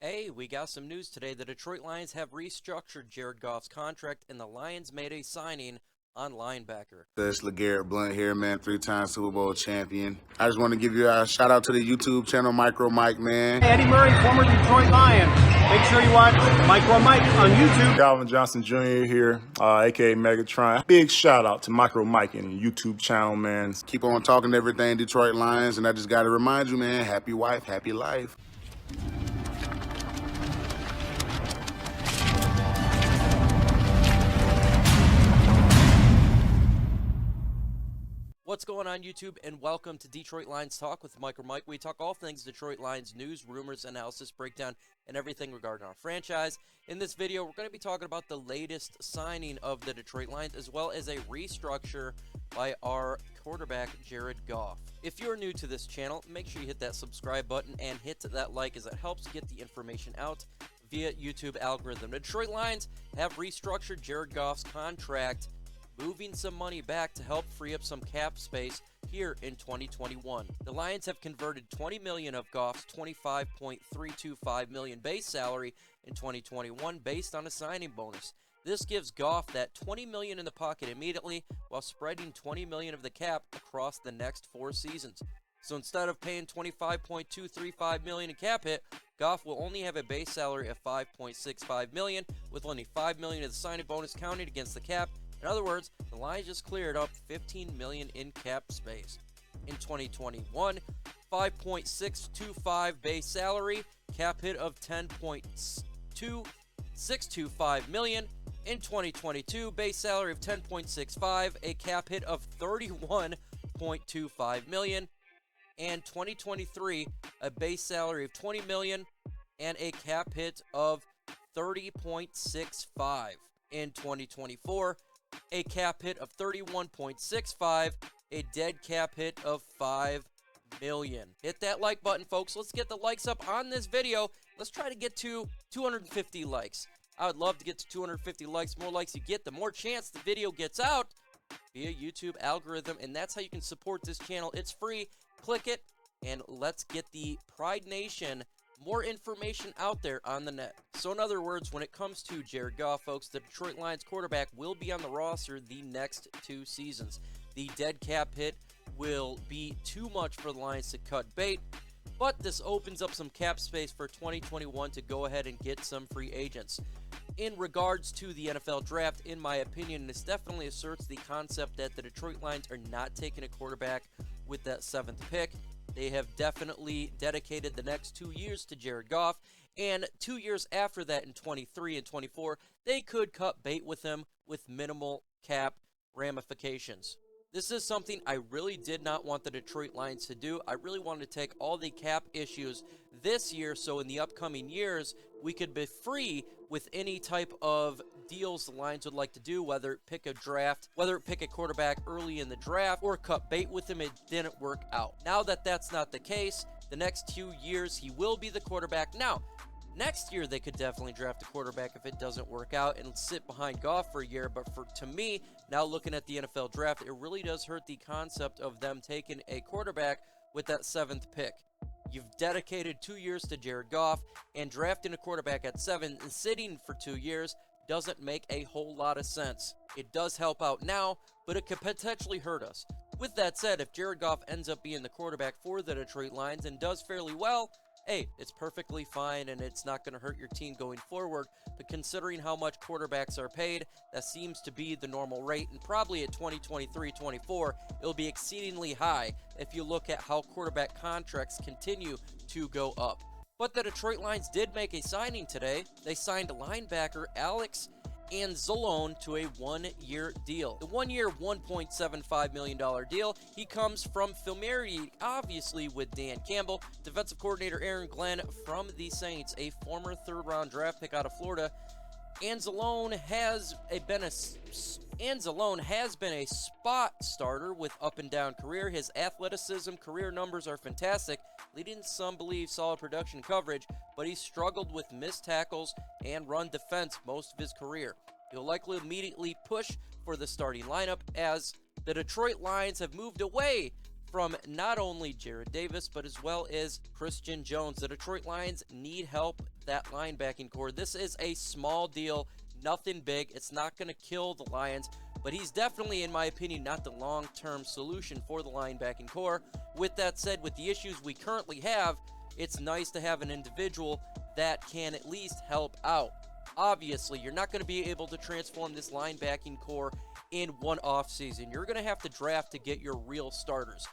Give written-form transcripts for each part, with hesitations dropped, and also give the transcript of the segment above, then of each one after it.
Hey, we got some news today. The Detroit Lions have restructured Jared Goff's contract, and the Lions made a signing on linebacker. It's LeGarrette Blunt here, man, three-time Super Bowl champion. I just want to give you a shout out to the YouTube channel, Micro Mike, man. Eddie Murray, former Detroit Lion. Make sure you watch Micro Mike on YouTube. Calvin Johnson Jr. here, aka Megatron. Big shout out to Micro Mike and YouTube channel, man. Keep on talking everything Detroit Lions, and I just got to remind you, man, happy wife, happy life. What's going on, YouTube, and welcome to Detroit Lions Talk with Micro Mike. We talk all things Detroit Lions news, rumors, analysis, breakdown, and everything regarding our franchise. In this video, we're going to be talking about the latest signing of the Detroit Lions, as well as a restructure by our quarterback, Jared Goff. If you're new to this channel, make sure you hit that subscribe button and hit that like, as it helps get the information out via YouTube algorithm. The Detroit Lions have restructured Jared Goff's contract, moving some money back to help free up some cap space here in 2021. The Lions have converted $20 million of Goff's $25.325 million base salary in 2021 based on a signing bonus. This gives Goff that $20 million in the pocket immediately while spreading $20 million of the cap across the next 4 seasons. So instead of paying $25.235 million in cap hit, Goff will only have a base salary of $5.65 million, with only $5 million of the signing bonus counted against the cap. In other words, the Lions just cleared up $15 million in cap space. In 2021, $5.625 base salary, cap hit of $10.2625 million. In 2022, base salary of $10.65, a cap hit of $31.25 million. And 2023, a base salary of $20 million and a cap hit of $30.65. In 2024, a cap hit of $31.65, a dead cap hit of $5 million. Hit that like button, folks. Let's get the likes up on this video. Let's try to get to 250 likes. I would love to get to 250 likes. The more likes you get, the more chance the video gets out via YouTube algorithm, and that's how you can support this channel. It's free. Click it, and let's get the Pride Nation more information out there on the net. So in other words, when it comes to Jared Goff, folks, the Detroit Lions quarterback will be on the roster the next 2 seasons. The dead cap hit will be too much for the Lions to cut bait, but this opens up some cap space for 2021 to go ahead and get some free agents. In regards to the NFL draft, in my opinion, this definitely asserts the concept that the Detroit Lions are not taking a quarterback with that 7th pick. They have definitely dedicated the next 2 years to Jared Goff, and 2 years after that, in 23 and 24, they could cut bait with him with minimal cap ramifications. This is something I really did not want the Detroit Lions to do. I really wanted to take all the cap issues this year, so in the upcoming years, we could be free with any type of deals the Lions would like to do, whether it pick a quarterback early in the draft or cut bait with him. It didn't work out. Now that that's not the case, the next 2 years he will be the quarterback. Now, next year they could definitely draft a quarterback if it doesn't work out and sit behind Goff for a year, but to me, now looking at the NFL draft, it really does hurt the concept of them taking a quarterback with that 7th pick. You've dedicated 2 years to Jared Goff, and drafting a quarterback at 7 and sitting for 2 years doesn't make a whole lot of sense. It does help out now, but it could potentially hurt us. With that said, if Jared Goff ends up being the quarterback for the Detroit Lions and does fairly well, hey, it's perfectly fine and it's not going to hurt your team going forward. But considering how much quarterbacks are paid, that seems to be the normal rate, and probably at 2023-24, it'll be exceedingly high if you look at how quarterback contracts continue to go up. But the Detroit Lions did make a signing today. They signed linebacker Alex Anzalone to a 1-year deal. The 1-year, $1.75 million deal. He comes from familiarity, obviously, with Dan Campbell, defensive coordinator Aaron Glenn from the Saints, a former 3rd-round draft pick out of Florida. Anzalone has been a spot starter with up and down career. His athleticism, career numbers are fantastic, leading some believe solid production coverage, but he struggled with missed tackles and run defense most of his career. He'll likely immediately push for the starting lineup, as the Detroit Lions have moved away from not only Jarrad Davis, but as well as Christian Jones. The Detroit Lions need help that linebacking core. This is a small deal, nothing big. It's not going to kill the Lions, but he's definitely, in my opinion, not the long-term solution for the linebacking core. With that said, with the issues we currently have, it's nice to have an individual that can at least help out. Obviously, you're not going to be able to transform this linebacking core in one offseason. You're going to have to draft to get your real starters.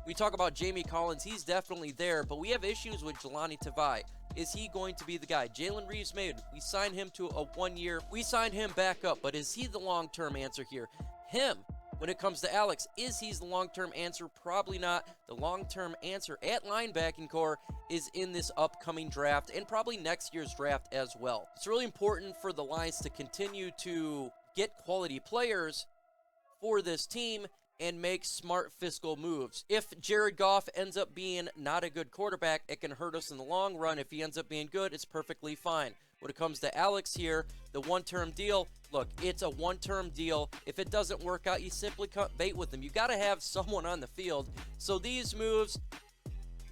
We talk about Jamie Collins, he's definitely there, but we have issues with Jelani Tavai. Is he going to be the guy? Jalen Reeves-Maybin, we signed him to a 1 year. We signed him back up, but is he the long-term answer here? Him, when it comes to Alex, is he the long-term answer? Probably not. The long-term answer at linebacking core is in this upcoming draft and probably next year's draft as well. It's really important for the Lions to continue to get quality players for this team and make smart fiscal moves. If Jared Goff ends up being not a good quarterback, it can hurt us in the long run. If he ends up being good, it's perfectly fine. When it comes to Alex here, the one-term deal, look, it's a one-term deal. If it doesn't work out, you simply cut bait with them. You got to have someone on the field. So these moves,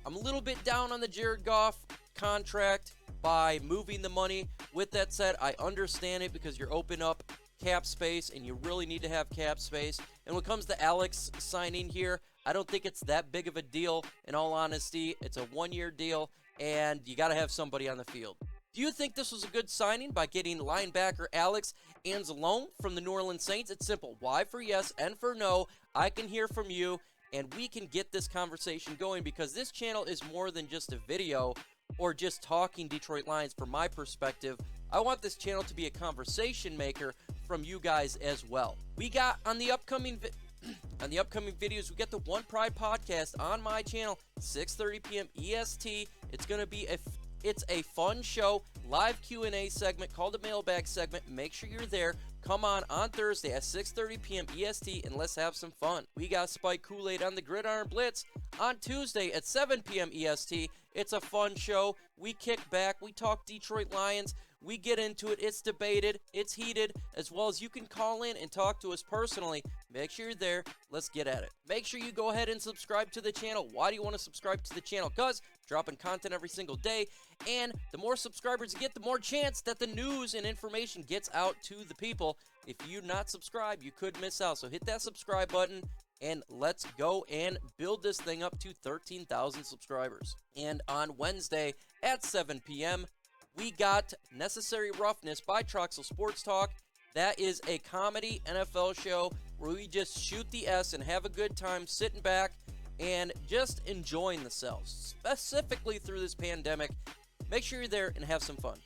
I'm a little bit down on the Jared Goff contract by moving the money. With that said, I understand it because you're open up cap space, and you really need to have cap space. And when it comes to Alex signing here, I don't think it's that big of a deal. In all honesty, it's a 1 year deal, and you got to have somebody on the field. Do you think this was a good signing by getting linebacker Alex Anzalone from the New Orleans Saints? It's simple. Y for yes, N for no. I can hear from you, and we can get this conversation going because this channel is more than just a video or just talking Detroit Lions from my perspective. I want this channel to be a conversation maker from you guys as well. We got on the upcoming videos, we get the One Pride podcast on my channel, 6:30 p.m. EST. It's gonna be it's a fun show, live Q&A segment called the mailbag segment. Make sure you're there. Come on Thursday at 6:30 p.m. EST and let's have some fun. We got Spike Kool-Aid on the Gridiron Blitz on Tuesday at 7 p.m. EST. It's a fun show. We kick back. We talk Detroit Lions. We get into it. It's debated. It's heated. As well as you can call in and talk to us personally. Make sure you're there. Let's get at it. Make sure you go ahead and subscribe to the channel. Why do you want to subscribe to the channel? Because dropping content every single day. And the more subscribers you get, the more chance that the news and information gets out to the people. If you're not subscribed, you could miss out. So hit that subscribe button. And let's go and build this thing up to 13,000 subscribers. And on Wednesday at 7 p.m., we got Necessary Roughness by Troxel Sports Talk. That is a comedy NFL show where we just shoot the S and have a good time sitting back and just enjoying themselves, specifically through this pandemic. Make sure you're there and have some fun.